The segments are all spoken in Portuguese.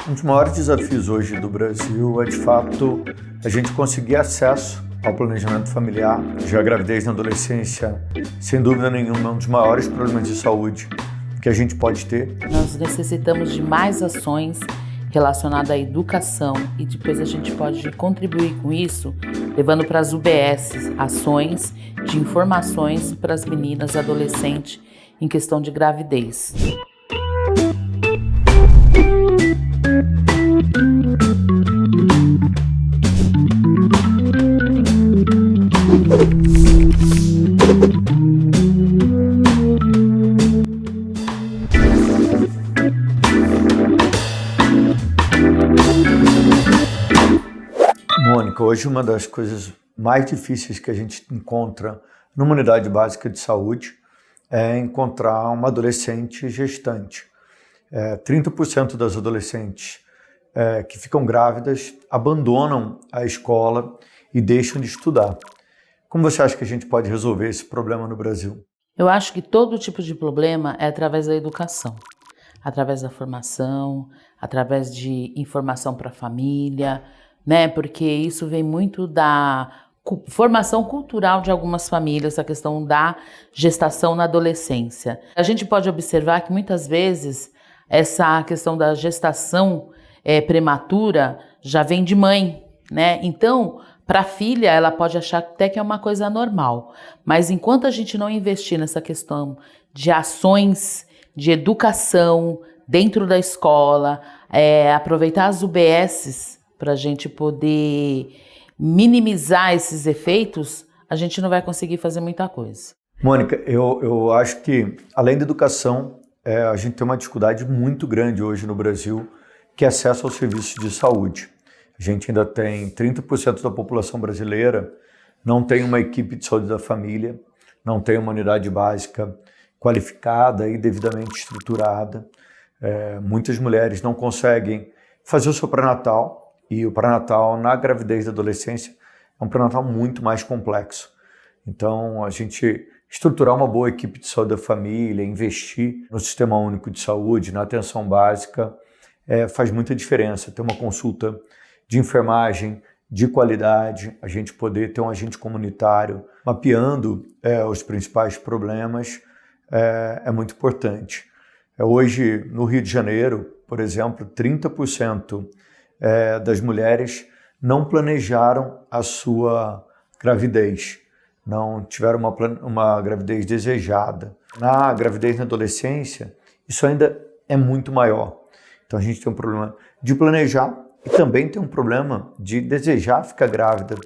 Um dos maiores desafios hoje do Brasil é, de fato, a gente conseguir acesso ao planejamento familiar. Já a gravidez na adolescência, sem dúvida nenhuma, é um dos maiores problemas de saúde que a gente pode ter. Nós necessitamos de mais ações relacionadas à educação e depois a gente pode contribuir com isso, levando para as UBSs ações de informações para as meninas e adolescentes em questão de gravidez. Mônica, hoje uma das coisas mais difíceis que a gente encontra numa unidade básica de saúde é encontrar uma adolescente gestante. 30% das adolescentes que ficam grávidas abandonam a escola e deixam de estudar. Como você acha que a gente pode resolver esse problema no Brasil? Eu acho que todo tipo de problema é através da educação, através da formação, através de informação para a família, né? Porque isso vem muito da formação cultural de algumas famílias, a questão da gestação na adolescência. A gente pode observar que muitas vezes essa questão da gestação prematura já vem de mãe, né? Então, para a filha, ela pode achar até que é uma coisa normal, mas enquanto a gente não investir nessa questão de ações de educação dentro da escola, aproveitar as UBSs para a gente poder minimizar esses efeitos, a gente não vai conseguir fazer muita coisa. Mônica, eu acho que, além da educação, a gente tem uma dificuldade muito grande hoje no Brasil, que é acesso aos serviços de saúde. A gente ainda tem 30% da população brasileira não tem uma equipe de saúde da família, não tem uma unidade básica qualificada e devidamente estruturada. Muitas mulheres não conseguem fazer o seu pré-natal, e o pré-natal na gravidez da adolescência é um pré-natal muito mais complexo. Então, a gente estruturar uma boa equipe de saúde da família, investir no Sistema Único de Saúde, na atenção básica, faz muita diferença. Ter uma consulta de enfermagem de qualidade, a gente poder ter um agente comunitário mapeando os principais problemas é muito importante. Hoje, no Rio de Janeiro, por exemplo, 30% das mulheres não planejaram a sua gravidez, não tiveram uma gravidez desejada. Na gravidez na adolescência, isso ainda é muito maior. Então a gente tem um problema de planejar e também tem um problema de desejar ficar grávida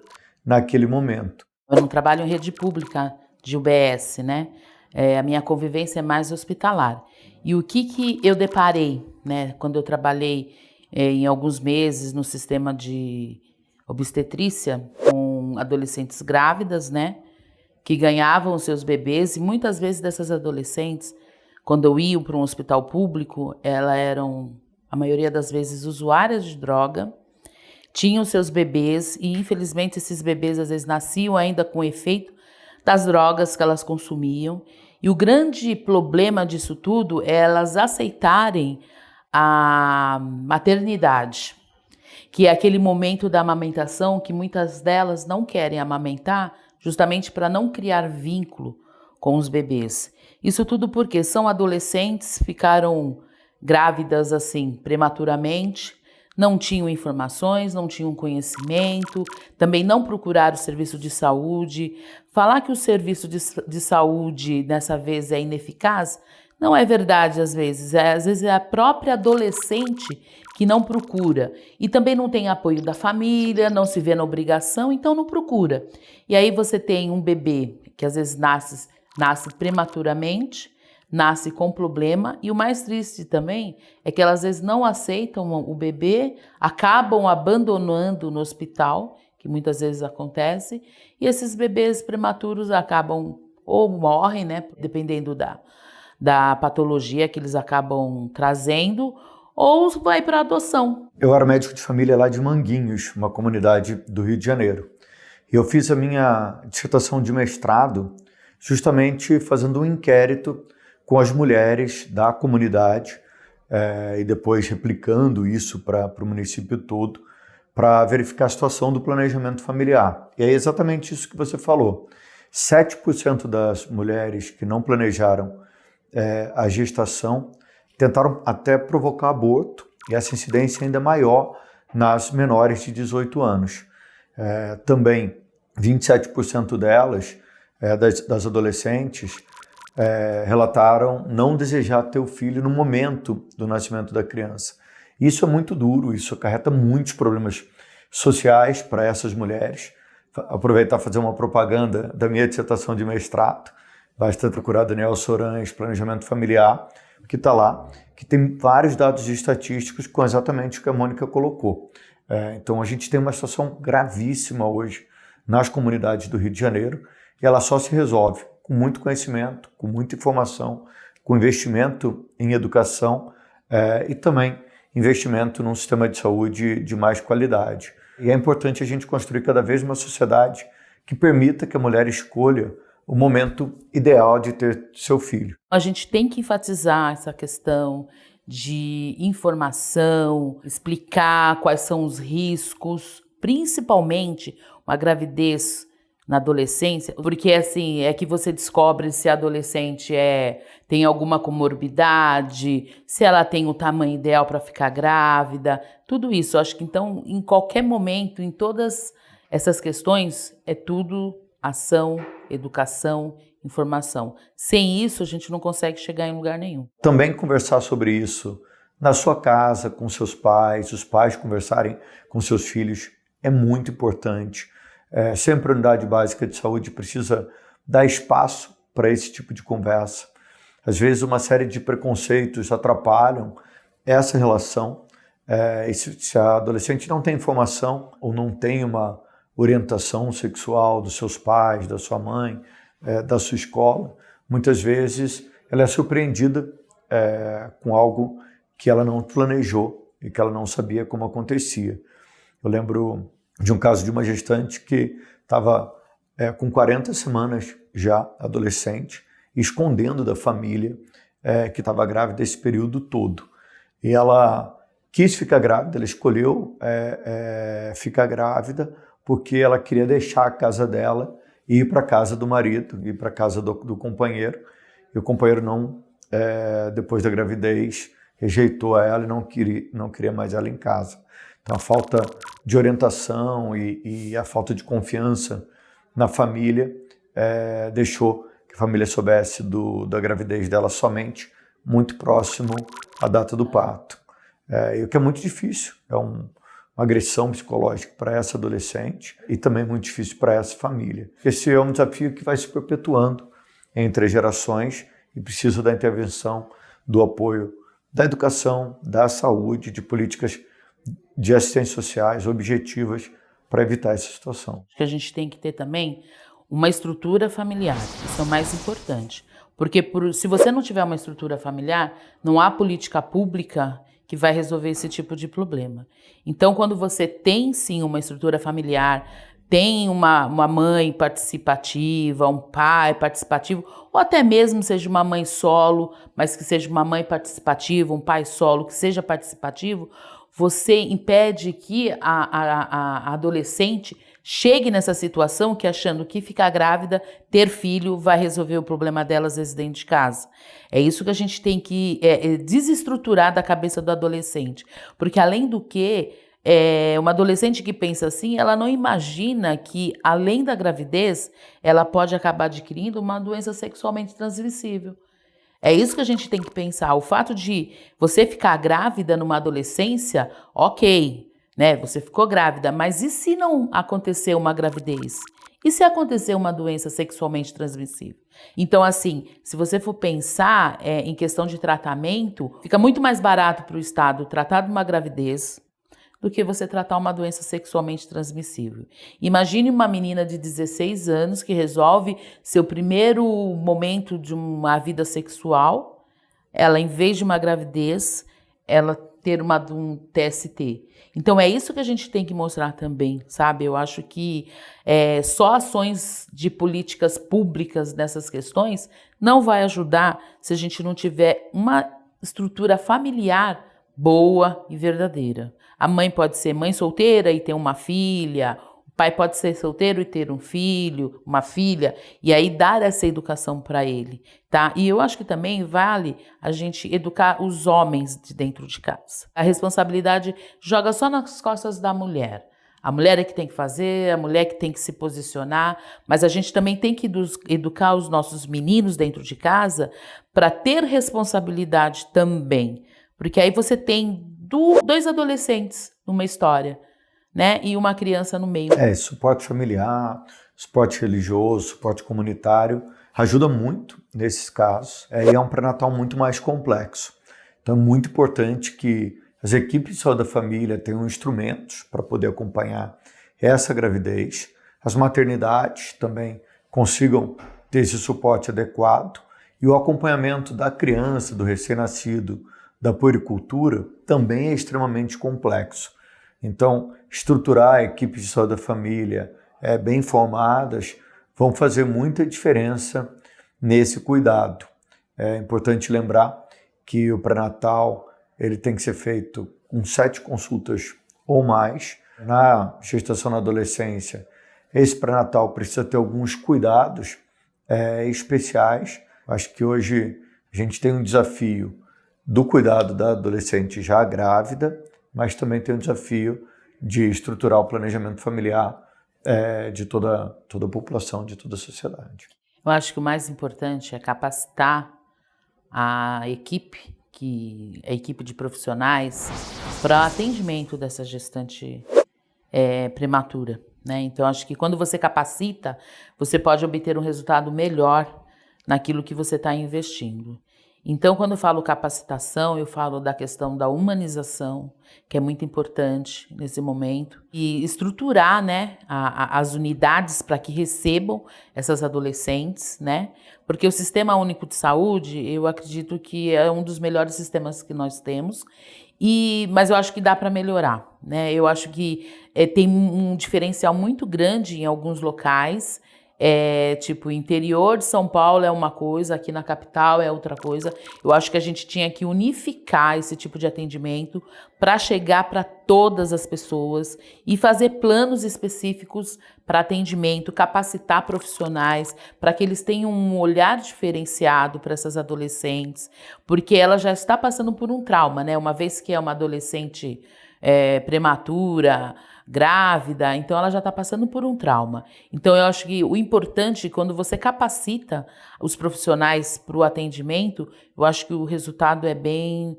naquele momento. Eu não trabalho em rede pública de UBS, né? A minha convivência é mais hospitalar. E o que eu deparei, né, quando eu trabalhei em alguns meses no sistema de obstetrícia com adolescentes grávidas, né, que ganhavam os seus bebês, e muitas vezes dessas adolescentes, quando eu ia para um hospital público, elas eram, a maioria das vezes, usuárias de droga, tinham seus bebês e, infelizmente, esses bebês às vezes nasciam ainda com o efeito das drogas que elas consumiam. E o grande problema disso tudo é elas aceitarem a maternidade, que é aquele momento da amamentação que muitas delas não querem amamentar, justamente para não criar vínculo com os bebês. Isso tudo porque são adolescentes, ficaram grávidas assim prematuramente, não tinham informações, não tinham conhecimento, também não procuraram o serviço de saúde. Falar que o serviço de saúde dessa vez é ineficaz não é verdade às vezes é a própria adolescente que não procura e também não tem apoio da família, não se vê na obrigação, então não procura. E aí você tem um bebê que às vezes nasce prematuramente, nasce com problema, e o mais triste também é que elas às vezes não aceitam o bebê, acabam abandonando no hospital, que muitas vezes acontece, e esses bebês prematuros acabam ou morrem, né, dependendo da patologia que eles acabam trazendo, ou vai para adoção. Eu era médico de família lá de Manguinhos, uma comunidade do Rio de Janeiro. E eu fiz a minha dissertação de mestrado justamente fazendo um inquérito com as mulheres da comunidade e depois replicando isso para o município todo, para verificar a situação do planejamento familiar. E é exatamente isso que você falou. 7% das mulheres que não planejaram a gestação tentaram até provocar aborto, e essa incidência ainda é maior nas menores de 18 anos. Também 27% delas, das adolescentes, relataram não desejar ter o filho no momento do nascimento da criança. Isso é muito duro, isso acarreta muitos problemas sociais para essas mulheres. Aproveitar e fazer uma propaganda da minha dissertação de mestrado, basta procurar Daniel Sorães, Planejamento Familiar, que está lá, que tem vários dados estatísticos com exatamente o que a Mônica colocou. Então a gente tem uma situação gravíssima hoje nas comunidades do Rio de Janeiro, e ela só se resolve com muito conhecimento, com muita informação, com investimento em educação e também investimento num sistema de saúde de mais qualidade. E é importante a gente construir cada vez uma sociedade que permita que a mulher escolha o momento ideal de ter seu filho. A gente tem que enfatizar essa questão de informação, explicar quais são os riscos, principalmente uma gravidez na adolescência, porque assim é que você descobre se a adolescente tem alguma comorbidade, se ela tem o tamanho ideal para ficar grávida, tudo isso. Acho que então, em qualquer momento, em todas essas questões, é tudo ação, educação, informação. Sem isso, a gente não consegue chegar em lugar nenhum. Também conversar sobre isso na sua casa, com seus pais, os pais conversarem com seus filhos é muito importante. Sempre a unidade básica de saúde precisa dar espaço para esse tipo de conversa. Às vezes uma série de preconceitos atrapalham essa relação. Se a adolescente não tem informação ou não tem uma orientação sexual dos seus pais, da sua mãe, da sua escola, muitas vezes ela é surpreendida com algo que ela não planejou e que ela não sabia como acontecia. Eu lembro de um caso de uma gestante que estava com 40 semanas já, adolescente, escondendo da família que estava grávida esse período todo. E ela quis ficar grávida, ela escolheu ficar grávida porque ela queria deixar a casa dela e ir para a casa do marido, ir para a casa do companheiro. E o companheiro não, depois da gravidez, rejeitou ela e não queria mais ela em casa. Então, a falta de orientação e a falta de confiança na família deixou que a família soubesse da gravidez dela somente muito próximo à data do parto. E o que é muito difícil, uma agressão psicológica para essa adolescente e também muito difícil para essa família. Esse é um desafio que vai se perpetuando entre as gerações e precisa da intervenção, do apoio da educação, da saúde, de políticas de assistências sociais objetivas para evitar essa situação. Acho que a gente tem que ter também uma estrutura familiar, isso é o mais importante. Porque se você não tiver uma estrutura familiar, não há política pública que vai resolver esse tipo de problema. Então, quando você tem sim uma estrutura familiar, tem uma mãe participativa, um pai participativo, ou até mesmo seja uma mãe solo, mas que seja uma mãe participativa, um pai solo que seja participativo, você impede que a adolescente chegue nessa situação que achando que ficar grávida, ter filho, vai resolver o problema dela às vezes dentro de casa. É isso que a gente tem que desestruturar da cabeça do adolescente. Porque além do que, uma adolescente que pensa assim, ela não imagina que além da gravidez, ela pode acabar adquirindo uma doença sexualmente transmissível. É isso que a gente tem que pensar. O fato de você ficar grávida numa adolescência, ok, né? Você ficou grávida, mas e se não acontecer uma gravidez? E se acontecer uma doença sexualmente transmissível? Então, assim, se você for pensar em questão de tratamento, fica muito mais barato para o Estado tratar de uma gravidez do que você tratar uma doença sexualmente transmissível. Imagine uma menina de 16 anos que resolve seu primeiro momento de uma vida sexual, ela, em vez de uma gravidez, ela ter um TST. Então, é isso que a gente tem que mostrar também, sabe? Eu acho que só ações de políticas públicas nessas questões não vai ajudar se a gente não tiver uma estrutura familiar boa e verdadeira. A mãe pode ser mãe solteira e ter uma filha, o pai pode ser solteiro e ter um filho, uma filha, e aí dar essa educação para ele, tá? E eu acho que também vale a gente educar os homens de dentro de casa. A responsabilidade joga só nas costas da mulher. A mulher é que tem que fazer, a mulher que tem que se posicionar, mas a gente também tem que educar os nossos meninos dentro de casa para ter responsabilidade também. Porque aí você tem dois adolescentes numa história, né? E uma criança no meio. Suporte familiar, suporte religioso, suporte comunitário, ajuda muito nesses casos. E é um pré-natal muito mais complexo. Então é muito importante que as equipes de saúde da família tenham instrumentos para poder acompanhar essa gravidez. As maternidades também consigam ter esse suporte adequado. E o acompanhamento da criança, do recém-nascido, da puericultura, também é extremamente complexo. Então, estruturar equipes de saúde da família bem formadas vão fazer muita diferença nesse cuidado. É importante lembrar que o pré-natal ele tem que ser feito com 7 consultas ou mais. Na gestação na adolescência, esse pré-natal precisa ter alguns cuidados especiais. Acho que hoje a gente tem um desafio do cuidado da adolescente já grávida, mas também tem um desafio de estruturar o planejamento familiar de toda a população, de toda a sociedade. Eu acho que o mais importante é capacitar a equipe de profissionais para atendimento dessa gestante prematura, né? Então, acho que quando você capacita, você pode obter um resultado melhor naquilo que você está investindo. Então, quando eu falo capacitação, eu falo da questão da humanização, que é muito importante nesse momento, e estruturar, né, as unidades para que recebam essas adolescentes, né? Porque o Sistema Único de Saúde, eu acredito que é um dos melhores sistemas que nós temos, mas eu acho que dá para melhorar, né? Eu acho que tem um diferencial muito grande em alguns locais. Tipo, interior de São Paulo é uma coisa, aqui na capital é outra coisa. Eu acho que a gente tinha que unificar esse tipo de atendimento para chegar para todas as pessoas e fazer planos específicos para atendimento, capacitar profissionais para que eles tenham um olhar diferenciado para essas adolescentes, porque ela já está passando por um trauma, né? Uma vez que é uma adolescente prematura, grávida, então ela já está passando por um trauma. Então eu acho que o importante, quando você capacita os profissionais para o atendimento, eu acho que o resultado é bem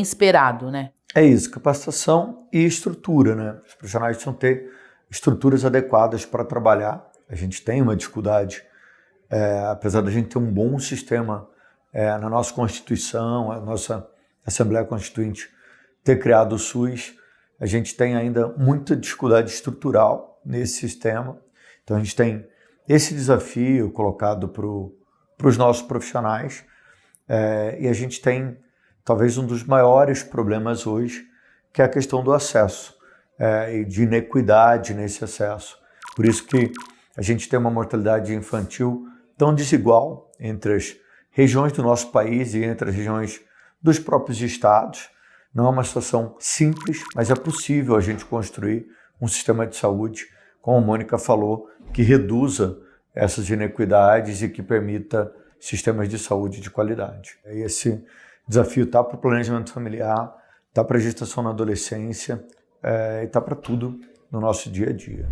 esperado, né? É isso, capacitação e estrutura, né? Os profissionais precisam ter estruturas adequadas para trabalhar. A gente tem uma dificuldade, apesar da gente ter um bom sistema na nossa Constituição, a nossa Assembleia Constituinte ter criado o SUS, a gente tem ainda muita dificuldade estrutural nesse sistema. Então a gente tem esse desafio colocado para os nossos profissionais e a gente tem talvez um dos maiores problemas hoje, que é a questão do acesso e de inequidade nesse acesso. Por isso que a gente tem uma mortalidade infantil tão desigual entre as regiões do nosso país e entre as regiões dos próprios estados. Não é uma situação simples, mas é possível a gente construir um sistema de saúde, como a Mônica falou, que reduza essas inequidades e que permita sistemas de saúde de qualidade. E esse desafio está para o planejamento familiar, está para a gestação na adolescência e está para tudo no nosso dia a dia.